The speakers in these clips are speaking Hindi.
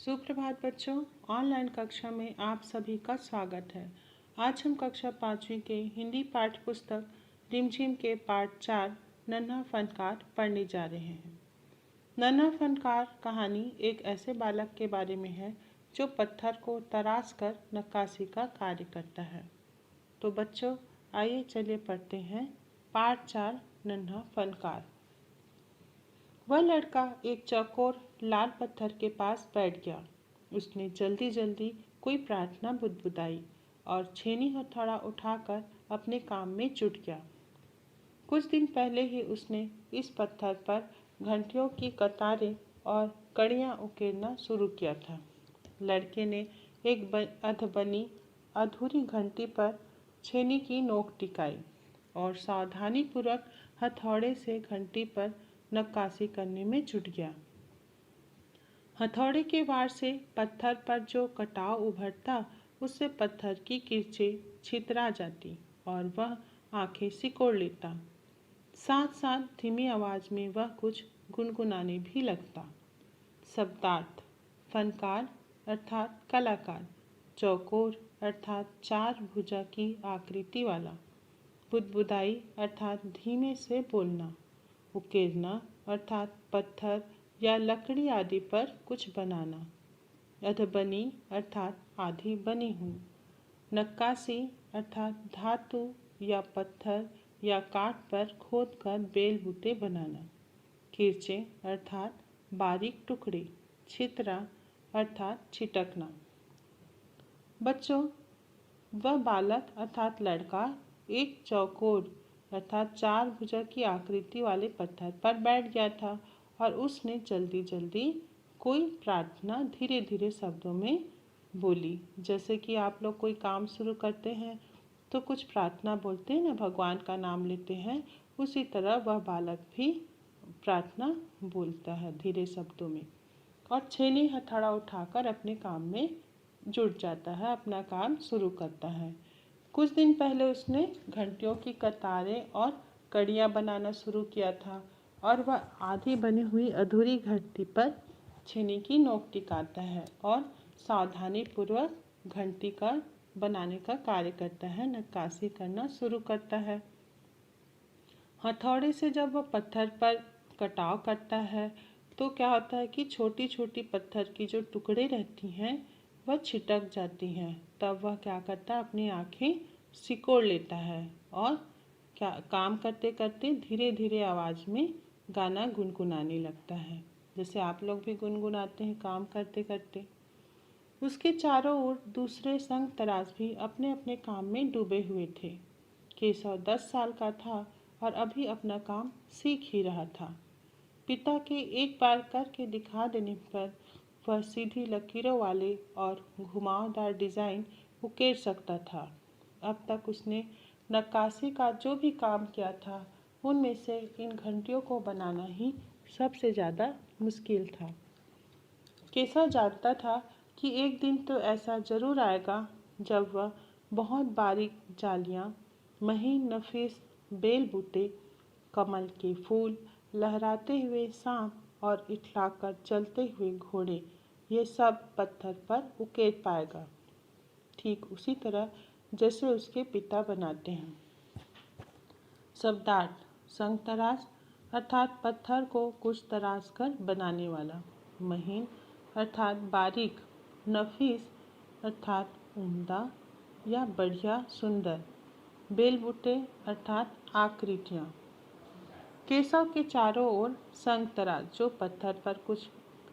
सुप्रभात बच्चों, ऑनलाइन कक्षा में आप सभी का स्वागत है। आज हम कक्षा 5वीं के हिंदी पाठ्य पुस्तक रिमझिम के पाठ 4 नन्हा फनकार पढ़ने जा रहे हैं। नन्हा फनकार कहानी एक ऐसे बालक के बारे में है जो पत्थर को तराश कर नक्काशी का कार्य करता है। तो बच्चों, आइए चलिए पढ़ते हैं पाठ 4 नन्हा फनकार। वह लड़का एक चौकोर लाल पत्थर के पास बैठ गया। उसने जल्दी जल्दी कोई प्रार्थना बुदबुदाई और छेनी हथौड़ा उठाकर अपने काम में जुट गया। कुछ दिन पहले ही उसने इस पत्थर पर घंटियों की कतारें और कड़ियां उकेरना शुरू किया था। लड़के ने एक अधबनी अधूरी घंटी पर छेनी की नोक टिकाई और सावधानीपूर्वक हथौड़े से घंटी पर नक्काशी करने में जुट गया। हथौड़े के वार से पत्थर पर जो कटाव उभरता, उससे पत्थर की किरचें छितरा जाती और वह आंखें सिकोड़ लेता। साथ साथ धीमी आवाज में वह कुछ गुनगुनाने भी लगता। शब्दार्थ: फनकार अर्थात कलाकार, चौकोर अर्थात 4 भुजा की आकृति वाला, बुदबुदाई अर्थात धीमे से बोलना, उकेरना अर्थात पत्थर या लकड़ी आदि पर कुछ बनाना, अधबनी अर्थात आधी बनी हुई, नक्काशी अर्थात धातु या पत्थर या काठ पर खोदकर बेल बूटे बनाना, किरचे अर्थात बारीक टुकड़े, छितरा अर्थात छिटकना। बच्चों, वह बालक अर्थात लड़का एक चौकोर अर्थात 4 भुजा की आकृति वाले पत्थर पर बैठ गया था और उसने जल्दी जल्दी कोई प्रार्थना धीरे धीरे शब्दों में बोली। जैसे कि आप लोग कोई काम शुरू करते हैं तो कुछ प्रार्थना बोलते हैं ना, भगवान का नाम लेते हैं, उसी तरह वह बालक भी प्रार्थना बोलता है धीरे शब्दों में और छेनी हथौड़ा उठाकर अपने काम में जुट जाता है, अपना काम शुरू करता है। कुछ दिन पहले उसने घंटियों की कतारें और कड़ियाँ बनाना शुरू किया था और वह आधी बनी हुई अधूरी घंटी पर छेनी की नोक टिकाता है और सावधानीपूर्वक घंटी का बनाने का कार्य करता है, नक्काशी करना शुरू करता है। हथौड़े से जब वह पत्थर पर कटाव करता है तो क्या होता है कि छोटी छोटी पत्थर की जो टुकड़े रहती हैं वह छिटक जाती हैं। तब वह क्या करता है, अपनी आँखें सिकोड़ लेता है और क्या काम करते करते धीरे धीरे आवाज़ में गाना गुनगुनाने लगता है, जैसे आप लोग भी गुनगुनाते हैं काम करते करते। उसके चारों ओर दूसरे संग तराश भी अपने अपने काम में डूबे हुए थे। केशव 10 साल का था और अभी अपना काम सीख ही रहा था। पिता के एक बार करके दिखा देने पर वह सीधी लकीरों वाले और घुमावदार डिज़ाइन उकेर सकता था। अब तक उसने नक्काशी का जो भी काम किया था उनमें से इन घंटियों को बनाना ही सबसे ज़्यादा मुश्किल था। केशव जानता था कि एक दिन तो ऐसा ज़रूर आएगा जब वह बहुत बारीक जालियाँ, महीन नफीस बेल बूटे, कमल के फूल, लहराते हुए सांप और इठलाकर चलते हुए घोड़े, ये सब पत्थर पर उकेर पाएगा, ठीक उसी तरह जैसे उसके पिता बनाते हैं। शब्दार्थ: संगतराश अर्थात पत्थर को कुछ तराश कर बनाने वाला, महीन अर्थात बारीक, नफीस अर्थात उम्दा या बढ़िया सुंदर, बेलबूटे अर्थात आकृतियाँ। केशव के चारों ओर संग तराश, जो पत्थर पर कुछ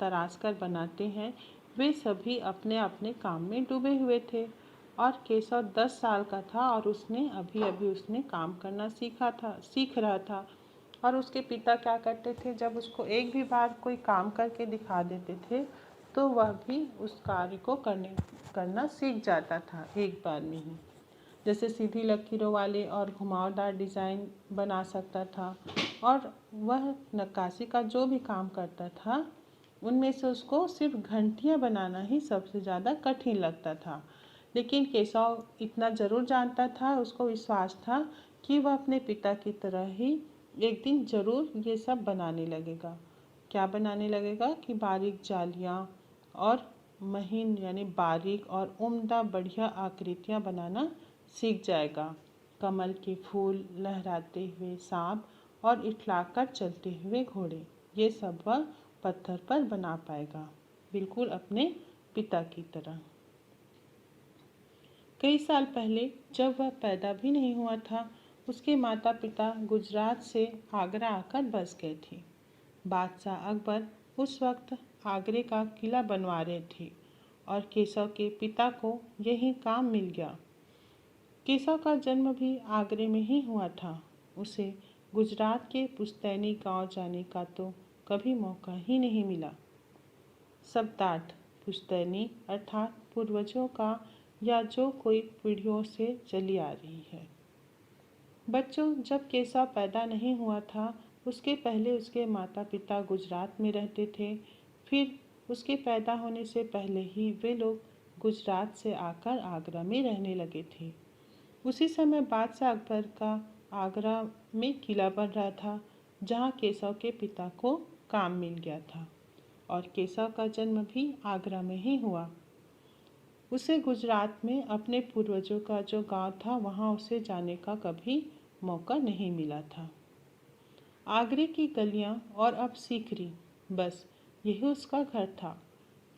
तराश कर बनाते हैं, वे सभी अपने अपने काम में डूबे हुए थे और केशव 10 साल का था और उसने अभी काम करना सीख रहा था। और उसके पिता क्या करते थे, जब उसको एक भी बार कोई काम करके दिखा देते थे तो वह भी उस कार्य को करना सीख जाता था एक बार में ही। जैसे सीधी लकीरों वाले और घुमावदार डिज़ाइन बना सकता था और वह नक्काशी का जो भी काम करता था उनमें से उसको सिर्फ घंटियाँ बनाना ही सबसे ज़्यादा कठिन लगता था। लेकिन केशव इतना ज़रूर जानता था, उसको विश्वास था कि वह अपने पिता की तरह ही एक दिन ज़रूर ये सब बनाने लगेगा। क्या बनाने लगेगा कि बारीक जालियाँ, और महीन यानी बारीक और उम्दा बढ़िया आकृतियाँ बनाना सीख जाएगा। कमल के फूल, लहराते हुए सांप और इठलाकर चलते हुए घोड़े, ये सब वह पत्थर पर बना पाएगा, बिल्कुल अपने पिता की तरह। कई साल पहले जब वह पैदा भी नहीं हुआ था, उसके माता पिता गुजरात से आगरा आकर बस गए थे। बादशाह अकबर उस वक्त आगरे का किला बनवा रहे थे और केशव के पिता को यही काम मिल गया। केशव का जन्म भी आगरे में ही हुआ था। उसे गुजरात के पुश्तैनी गांव जाने का तो कभी मौका ही नहीं मिला। शब्दार्थ पुश्तैनी अर्थात पूर्वजों का या जो कोई पीढ़ियों से चली आ रही है। बच्चों, जब केशव पैदा नहीं हुआ था, उसके पहले उसके माता पिता गुजरात में रहते थे। फिर उसके पैदा होने से पहले ही वे लोग गुजरात से आकर आगरा में रहने लगे थे। उसी समय बादशाह अकबर का आगरा में किला बन रहा था, जहाँ केशव के पिता को काम मिल गया था और केशव का जन्म भी आगरा में ही हुआ। उसे गुजरात में अपने पूर्वजों का जो गांव था, वहाँ उसे जाने का कभी मौका नहीं मिला था। आगरे की गलियां और अब सीकरी, बस यही उसका घर था।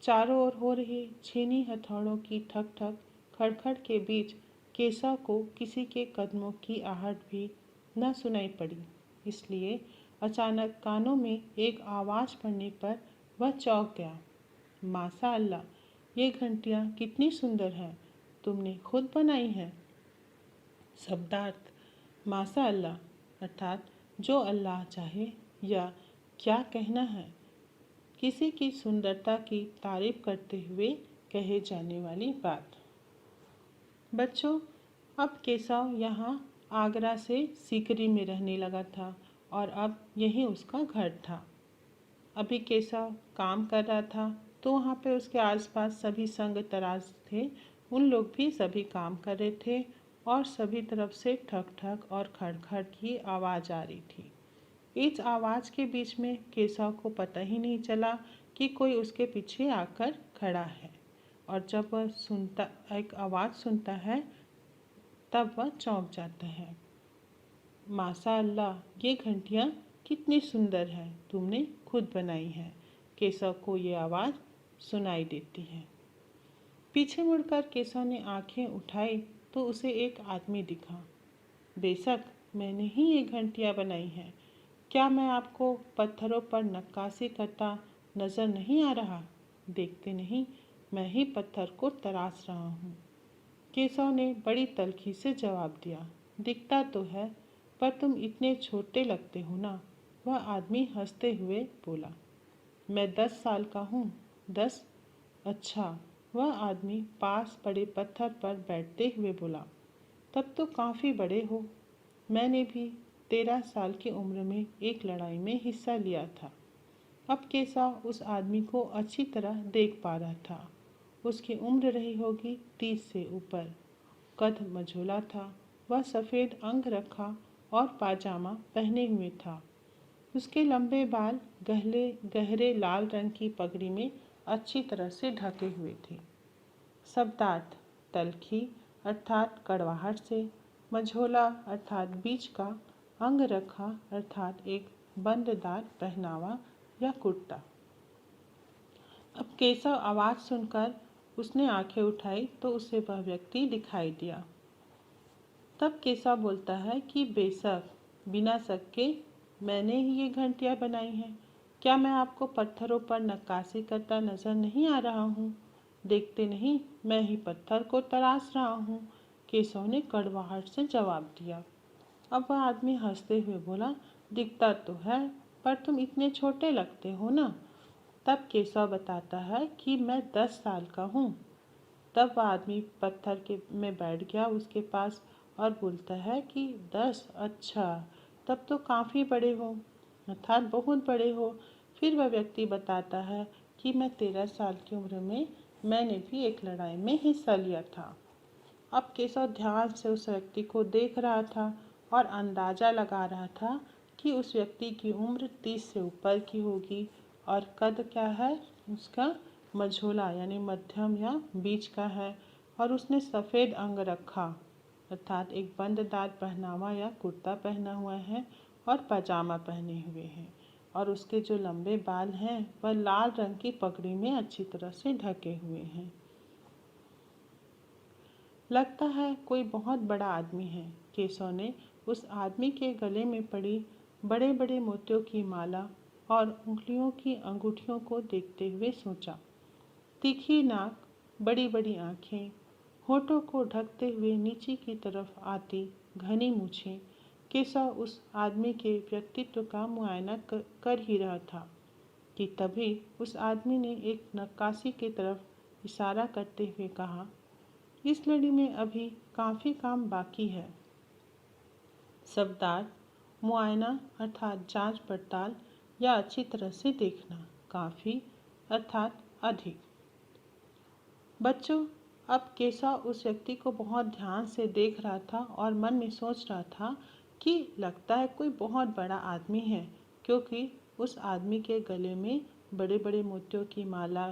चारों ओर हो रही छीनी हथौड़ों की ठक ठक खड़खड़ के बीच केशव को किसी के कदमों की आहट भी न सुनाई पड़ी। इसलिए अचानक कानों में एक आवाज़ पड़ने पर वह चौंक गया। माशा अल्लाह, ये घंटियाँ कितनी सुंदर हैं, तुमने खुद बनाई हैं। शब्दार्थ माशा अल्लाह अर्थात जो अल्लाह चाहे, या क्या कहना है, किसी की सुंदरता की तारीफ करते हुए कहे जाने वाली बात। बच्चों, अब केशव यहाँ आगरा से सीकरी में रहने लगा था और अब यही उसका घर था। अभी केशव काम कर रहा था तो वहाँ पे उसके आसपास सभी संग तराज थे। उन लोग भी सभी काम कर रहे थे और सभी तरफ से ठक ठक और खड़खड़ की आवाज़ आ रही थी। इस आवाज़ के बीच में केशव को पता ही नहीं चला कि कोई उसके पीछे आकर खड़ा है, और जब वह एक आवाज़ सुनता है तब वह चौंक जाता है। माशा अल्लाह, ये घंटियाँ कितनी सुंदर है, तुमने खुद बनाई है। केशव को ये आवाज़ सुनाई देती है। पीछे मुड़कर केशव ने आंखें उठाई तो उसे एक आदमी दिखा। बेशक मैंने ही ये घंटियाँ बनाई हैं। क्या मैं आपको पत्थरों पर नक्काशी करता नजर नहीं आ रहा? देखते नहीं, मैं ही पत्थर को तराश रहा हूँ। केशव ने बड़ी तल्खी से जवाब दिया। दिखता तो है, पर तुम इतने छोटे लगते हो ना। वह आदमी हंसते हुए बोला। मैं 10 साल का हूँ। 10? अच्छा। वह आदमी पास पड़े पत्थर पर बैठते हुए बोला। तब तो काफ़ी बड़े हो। मैंने भी 13 साल की उम्र में एक लड़ाई में हिस्सा लिया था। अब केशव उस आदमी को अच्छी तरह देख पा रहा था। उसकी उम्र रही होगी 30 से ऊपर। कद मझोला था। वह सफ़ेद अंग रखा और पाजामा पहने हुए था। उसके लंबे बाल गहरे गहरे लाल रंग की पगड़ी में अच्छी तरह से ढके हुए थे। शब्दार्थ तल्खी अर्थात कड़वाहट से, मझोला अर्थात बीच का, अंग रखा अर्थात एक बंददार पहनावा या कुर्ता। अब केशव आवाज़ सुनकर उसने आंखें उठाई तो उसे वह व्यक्ति दिखाई दिया। तब केशव बोलता है कि बेशक, बिना शक के मैंने ही ये घंटियाँ बनाई हैं। क्या मैं आपको पत्थरों पर नक्काशी करता नजर नहीं आ रहा हूँ? देखते नहीं, मैं ही पत्थर को तराश रहा हूँ। केशव ने कड़वाहट से जवाब दिया। अब वह आदमी हंसते हुए बोला, दिखता तो है, पर तुम इतने छोटे लगते हो ना। तब केशव बताता है कि मैं 10 साल का हूँ। तब वह आदमी पत्थर के में बैठ गया उसके पास और बोलता है कि 10? अच्छा, तब तो काफ़ी बड़े हो, अर्थात बहुत बड़े हो। फिर वह व्यक्ति बताता है कि मैं 13 साल की उम्र में मैंने भी एक लड़ाई में हिस्सा लिया था। अब केशव ध्यान से उस व्यक्ति को देख रहा था और अंदाज़ा लगा रहा था कि उस व्यक्ति की उम्र 30 से ऊपर की होगी और कद क्या है उसका मझोला यानी मध्यम या बीच का है और उसने सफ़ेद अंग रखा अर्थात एक बंददार पहनावा या कुर्ता पहना हुआ है और पजामा पहने हुए हैं और उसके जो लंबे बाल हैं वह लाल रंग की पगड़ी में अच्छी तरह से ढके हुए हैं। लगता है कोई बहुत बड़ा आदमी है। केशव ने उस आदमी के गले में पड़ी बड़े बड़े मोतियों की माला और उंगलियों की अंगूठियों को देखते हुए सोचा। तीखी नाक, बड़ी बड़ी आँखें, होठों को ढकते हुए नीचे की तरफ आती घनी मूछें। केशव उस आदमी के व्यक्तित्व का मुआयना कर ही रहा था कि तभी उस आदमी ने एक नक्काशी की तरफ इशारा करते हुए कहा, इस लड़ी में अभी काफ़ी काम बाकी है। शब्दार्थ मुआयना अर्थात जांच पड़ताल या अच्छी तरह से देखना, काफ़ी अर्थात अधिक। बच्चों, अब केशव उस व्यक्ति को बहुत ध्यान से देख रहा था और मन में सोच रहा था कि लगता है कोई बहुत बड़ा आदमी है, क्योंकि उस आदमी के गले में बड़े बड़े मोतियों की माला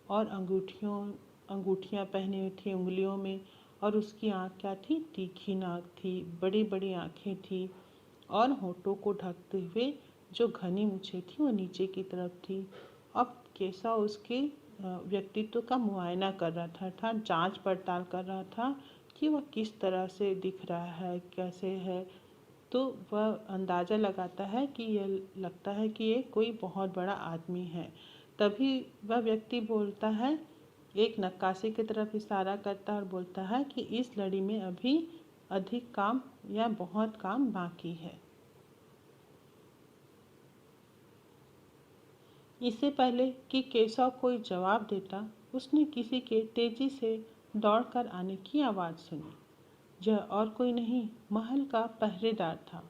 और अंगूठियाँ पहनी हुई थी उंगलियों में, और उसकी आँख क्या थी, तीखी नाक थी, बड़ी बड़ी आँखें थी और होठों को ढकते हुए जो घनी मूछें थी वो नीचे की तरफ थी। अब केशव उसके व्यक्तित्व का मुआयना कर रहा था अर्थात जांच पड़ताल कर रहा था कि वह किस तरह से दिख रहा है, कैसे है। तो वह अंदाज़ा लगाता है कि यह लगता है कि ये कोई बहुत बड़ा आदमी है। तभी वह व्यक्ति बोलता है, एक नक्काशी की तरफ इशारा करता है और बोलता है कि इस लड़ी में अभी अधिक काम या बहुत काम बाकी है। इससे पहले कि केशव कोई जवाब देता, उसने किसी के तेजी से दौड़कर आने की आवाज़ सुनी। यह और कोई नहीं, महल का पहरेदार था।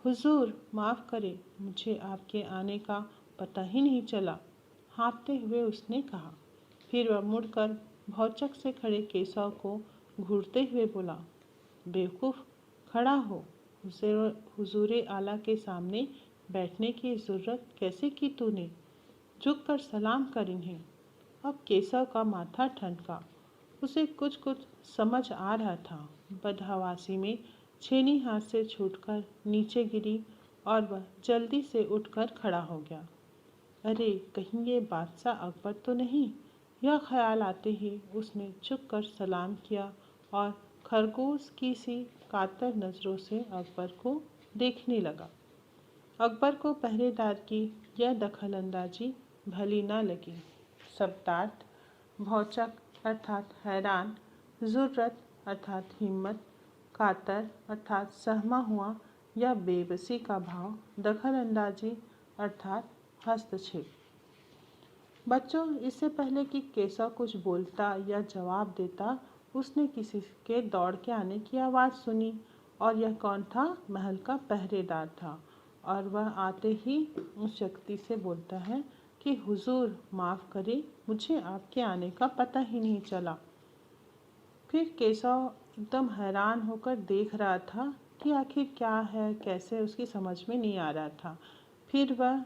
हुजूर, माफ़ करें, मुझे आपके आने का पता ही नहीं चला, हाँफते हुए उसने कहा। फिर वह मुड़कर भौचक से खड़े केशव को घूरते हुए बोला, बेवकूफ़, खड़ा हो। हुजूर आला के सामने बैठने की ज़रूरत कैसे की तूने? झुककर सलाम कर इन्हें। अब केशव का माथा ठनका। उसे कुछ कुछ समझ आ रहा था। बदहवासी में छेनी हाथ से छूटकर नीचे गिरी और वह जल्दी से उठकर खड़ा हो गया। अरे, कहीं ये बादशाह अकबर तो नहीं? यह ख्याल आते ही उसने झुककर सलाम किया और खरगोश की सी कातर नज़रों से अकबर को देखने लगा। अकबर को पहरेदार की यह दखलंदाजी भली न लगी। शब्दार्थ भौचक अर्थात हैरान, ज़ुर्रत अर्थात हिम्मत, कातर अर्थात सहमा हुआ या बेबसी का भाव, दखलंदाजी अर्थात हस्तक्षेप। बच्चों, इससे पहले कि केशव कुछ बोलता या जवाब देता, उसने किसी के दौड़ के आने की आवाज़ सुनी और यह कौन था? महल का पहरेदार था। और वह आते ही उस व्यक्ति से बोलता है कि हुजूर, माफ़ करें, मुझे आपके आने का पता ही नहीं चला। फिर केशव एकदम हैरान होकर देख रहा था कि आखिर क्या है, कैसे, उसकी समझ में नहीं आ रहा था। फिर वह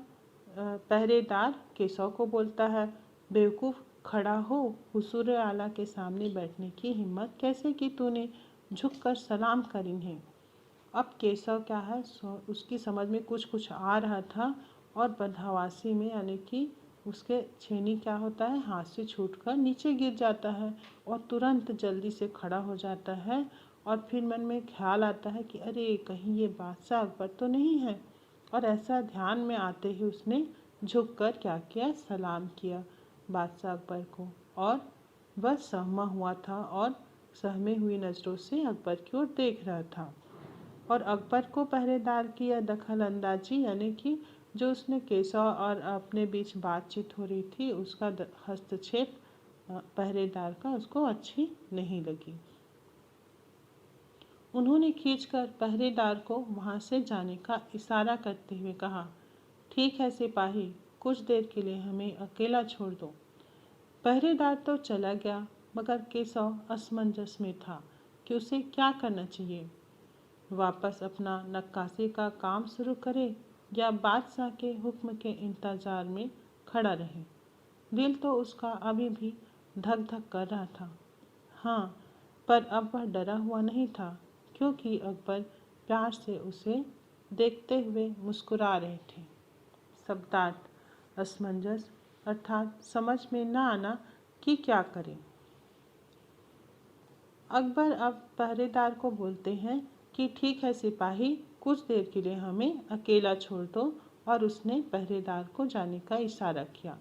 पहरेदार केशव को बोलता है, बेवकूफ़, खड़ा हो। हुजूर आला के सामने बैठने की हिम्मत कैसे की तूने? झुककर सलाम कर इन्हें। अब केशव क्या है, उसकी समझ में कुछ कुछ आ रहा था और बदहवासी में यानी कि उसके छेनी क्या होता है, हाथ से छूटकर नीचे गिर जाता है और तुरंत जल्दी से खड़ा हो जाता है। और फिर मन में ख्याल आता है कि अरे, कहीं ये बादशाह अकबर तो नहीं है। और ऐसा ध्यान में आते ही उसने झुककर क्या किया, सलाम किया बादशाह अकबर को। और वह सहमा हुआ था और सहमे हुई नज़रों से अकबर की ओर देख रहा था। और अकबर को पहरेदार की यह दखल अंदाजी यानी कि जो उसने केशव और अपने बीच बातचीत हो रही थी उसका हस्तक्षेप पहरेदार का उसको अच्छी नहीं लगी। उन्होंने खींचकर पहरेदार को वहाँ से जाने का इशारा करते हुए कहा, ठीक है सिपाही, कुछ देर के लिए हमें अकेला छोड़ दो। पहरेदार तो चला गया, मगर केशव असमंजस में था कि उसे क्या करना चाहिए। वापस अपना नक्काशी का काम शुरू करे या बादशाह के हुक्म के इंतजार में खड़ा रहे। दिल तो उसका अभी भी धक धक कर रहा था। हाँ, पर अब वह डरा हुआ नहीं था, क्योंकि अकबर प्यार से उसे देखते हुए मुस्कुरा रहे थे। शब्दार्थ असमंजस अर्थात समझ में न आना कि क्या करें। अकबर अब पहरेदार को बोलते हैं कि ठीक है सिपाही, कुछ देर के लिए हमें अकेला छोड़ दो, और उसने पहरेदार को जाने का इशारा किया।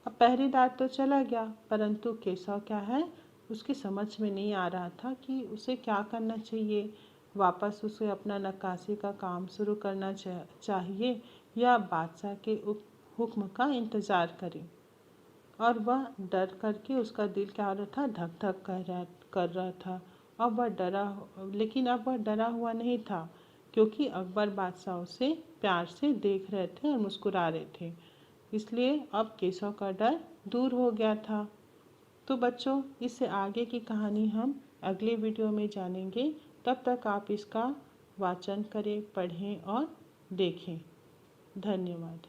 अब पहरेदार तो चला गया, परंतु केशव क्या है, उसकी समझ में नहीं आ रहा था कि उसे क्या करना चाहिए। वापस उसे अपना नक्काशी का काम शुरू करना चाहिए या बादशाह के हुक्म का इंतज़ार करे। और वह डर करके उसका दिल क्या हो रहा था, धक धक कर रहा था। अब वह डरा, लेकिन अब वह डरा हुआ नहीं था, क्योंकि अकबर बादशाह उसे प्यार से देख रहे थे और मुस्कुरा रहे थे। इसलिए अब केशव का डर दूर हो गया था। तो बच्चों, इससे आगे की कहानी हम अगले वीडियो में जानेंगे। तब तक आप इसका वाचन करें, पढ़ें और देखें। धन्यवाद।